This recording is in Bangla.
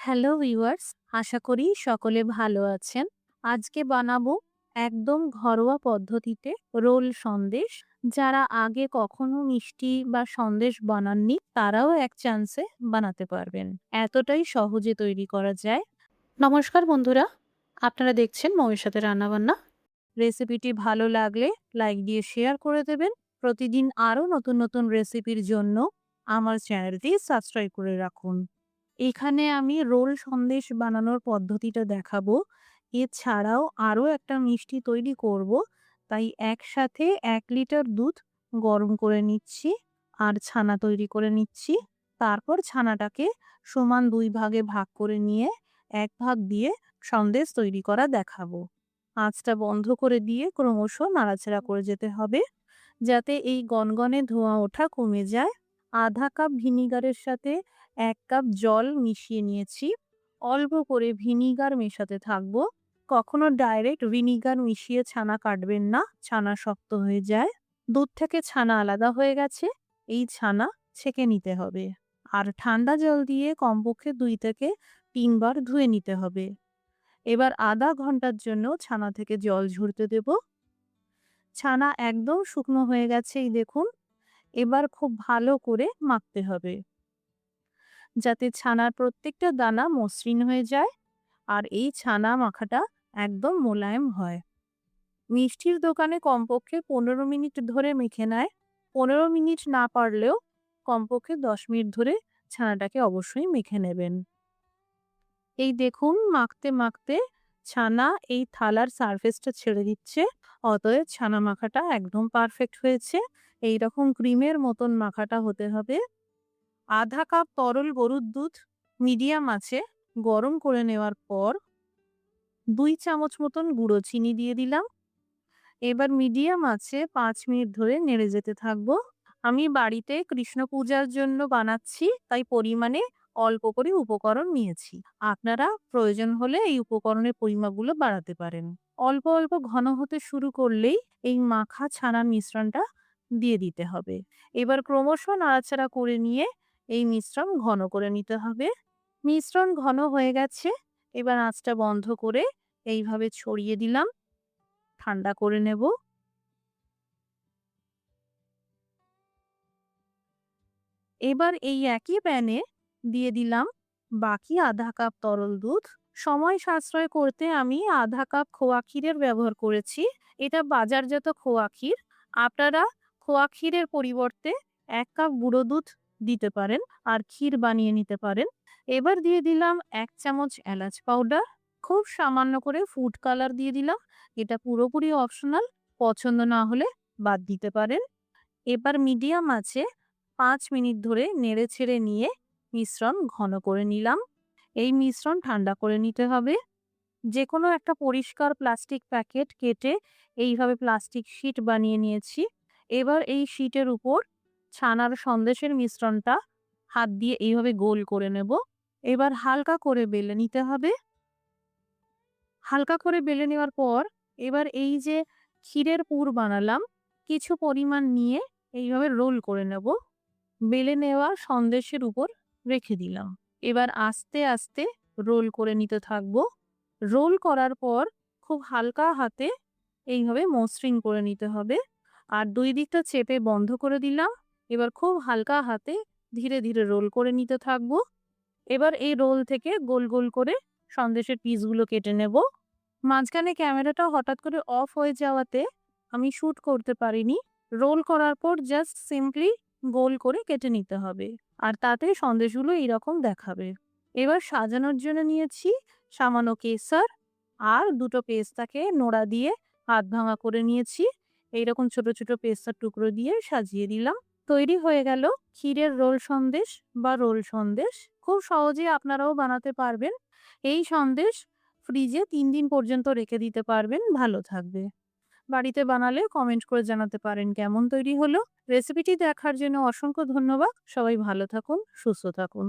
হ্যালো ভিউয়ার্স, আশা করি সকলে ভালো আছেন। আজকে বানাবো একদম ঘরোয়া পদ্ধতিতে রোল সন্দেশ। যারা আগে কখনো মিষ্টি বা সন্দেশ বানাননি তারাও এক চান্সে বানাতে পারবেন। এতটাই সহজে তৈরি করা যায়। নমস্কার বন্ধুরা, আপনারা দেখছেন মৌয়ের সাথে রান্নাবান্না। রেসিপিটি ভালো লাগলে লাইক দিয়ে শেয়ার করে দেবেন। প্রতিদিন আরও নতুন নতুন রেসিপির জন্য আমার চ্যানেলটি সাবস্ক্রাইব করে রাখুন। এখানে আমি রোল সন্দেশ বানানোর পদ্ধতিটা দেখাবো। এছাড়াও আরও একটা মিষ্টি তৈরি করব। তাই একসাথে ১ লিটার দুধ গরম করে নিচ্ছি আর ছানা তৈরি করে নিচ্ছি। তারপর ছানাটাকে সমান ২ ভাগে ভাগ করে নিয়ে ১ ভাগ দিয়ে সন্দেশ তৈরি করা দেখাবো। আঁচটা বন্ধ করে দিয়ে ক্রমশ নাড়াচাড়া করে যেতে হবে যাতে এই গনগনে ধোঁয়া ওঠা কমে যায়। আধা কাপ ভিনিগারের সাথে ১ কাপ জল মিশিয়ে নিয়েছি। অল্প করে ভিনিগার মেশাতে থাকবো। কখনো ডাইরেক্ট ভিনিগার মিশিয়ে ছানা কাটবেন না, ছানা শক্ত হয়ে যায়। দুধ থেকে ছানা আলাদা হয়ে গেছে, এই ছানা ছেঁকে নিতে হবে। আর ঠান্ডা জল দিয়ে কমপক্ষে ২ থেকে ৩ বার ধুয়ে নিতে হবে। এবার আধা ঘন্টার জন্য ছানা থেকে জল ঝরতে দেব। ছানা একদম শুকনো হয়ে গেছে, এই দেখুন। এবার খুব ভালো করে মাখতে হবে যাতে ছানার প্রত্যেকটা দানা মসৃণ হয়ে যায় আর এই ছানা মাখাটা একদম মোলায়েম হয়। মিষ্টির দোকানে কমপক্ষে ১৫ মিনিট ধরে মেখে নেয়। ১৫ মিনিট না পারলেও কমপক্ষে ১০ মিনিট ধরে ছানাটাকে অবশ্যই মেখে নেবেন। এই দেখুন, মাখতে মাখতে ছানা এই থালার সারফেসটা ছেড়ে দিচ্ছে। অতএব ছানা মাখাটা একদম পারফেক্ট হয়েছে। এইরকম ক্রিমের মতন মাখাটা হতে হবে। আধা কাপ তরল গরুর দুধ মিডিয়াম আঁচে গরম করে নেওয়ার পর ২ চামচ মতন গুঁড়ো চিনি দিয়ে দিলাম। এবার মিডিয়াম আঁচে ৫ মিনিট ধরে নেড়ে যেতে থাকবো। আমি বাড়িতে কৃষ্ণ পূজার জন্য বানাচ্ছি, তাই পরিমাণে অল্প করে উপকরণ নিয়েছি। আপনারা প্রয়োজন হলে এই উপকরণের পরিমাপগুলো বাড়াতে পারেন। অল্প অল্প ঘন হতে শুরু করলেই এই মাখা ছানার মিশ্রণটা দিয়ে দিতে হবে। এবার ক্রমশ নাড়াচাড়া করে নিয়ে এই মিশ্রণ ঘন করে নিতে হবে। মিশ্রণ ঘন হয়ে গেছে। এবার আঁচটা বন্ধ করে এইভাবে ছড়িয়ে দিলাম। ঠান্ডা করে নেব। এবার এই একই প্যানে দিয়ে দিলাম বাকি আধা কাপ তরল দুধ। সময় সাশ্রয় করতে আমি আধা কাপ খোয়া ক্ষীরের ব্যবহার করেছি। এটা বাজারজাত খোয়া ক্ষীর। আপনারা খোয়া ক্ষীরের পরিবর্তে ১ কাপ গুঁড়ো দুধ দিতে পারেন আর ক্ষীর বানিয়ে নিতে পারেন। এবার দিয়ে দিলাম ১ চামচ এলাচ পাউডার। খুব সামান্য করে ফুড কালার দিয়ে দিলাম। এটা পুরোপুরি অপশনাল, পছন্দ না হলে বাদ দিতে পারেন। এবার মিডিয়াম আঁচে ৫ মিনিট ধরে নেড়েচেড়ে নিয়ে মিশ্রণ ঘন করে নিলাম। এই মিশ্রণ ঠান্ডা করে নিতে হবে। যেকোনো একটা পরিষ্কার প্লাস্টিক প্যাকেট কেটে এইভাবে প্লাস্টিক শিট বানিয়ে নিয়েছি। এবার এই শিটের উপর ছানার সন্দেশের মিশ্রণটা হাত দিয়ে এইভাবে গোল করে নেব। এবার হালকা করে বেলে নিতে হবে। হালকা করে বেলে নেওয়ার পর এবার এই যে ক্ষীরের পুর বানালাম, কিছু পরিমাণ নিয়ে এইভাবে রোল করে নেব। বেলে নেওয়া সন্দেশের উপর রেখে দিলাম। এবার আস্তে আস্তে রোল করে নিতে থাকবো। রোল করার পর খুব হালকা হাতে এইভাবে মসৃণ করে নিতে হবে। আর ২ দিকটা চেপে বন্ধ করে দিলাম। এবার খুব হালকা হাতে ধীরে ধীরে রোল করে নিতে থাকবো। এবার এই রোল থেকে গোল গোল করে সন্দেশের পিসগুলো কেটে নেব। মাঝখানে ক্যামেরাটা হঠাৎ করে অফ হয়ে যাওয়াতে আমি শ্যুট করতে পারিনি। রোল করার পর জাস্ট সিম্পলি গোল করে কেটে নিতে হবে। আর তাতে সন্দেশগুলো এইরকম দেখাবে। এবার সাজানোর জন্য নিয়েছি সামান্য কেশর আর ২টো পেস্তাকে নোড়া দিয়ে হাত ভাঙা করে নিয়েছি। এইরকম ছোট ছোট পেস্তার টুকরো দিয়ে সাজিয়ে দিলাম। তৈরি হয়ে গেল ক্ষীরের রোল সন্দেশ বা রোল সন্দেশ। খুব সহজে আপনারাও বানাতে পারবেন। এই সন্দেশ ফ্রিজে ৩ দিন পর্যন্ত রেখে দিতে পারবেন, ভালো থাকবে। বাড়িতে বানালে কমেন্ট করে জানাতে পারেন কেমন তৈরি হলো। রেসিপিটি দেখার জন্য অসংখ্য ধন্যবাদ। সবাই ভালো থাকুন, সুস্থ থাকুন।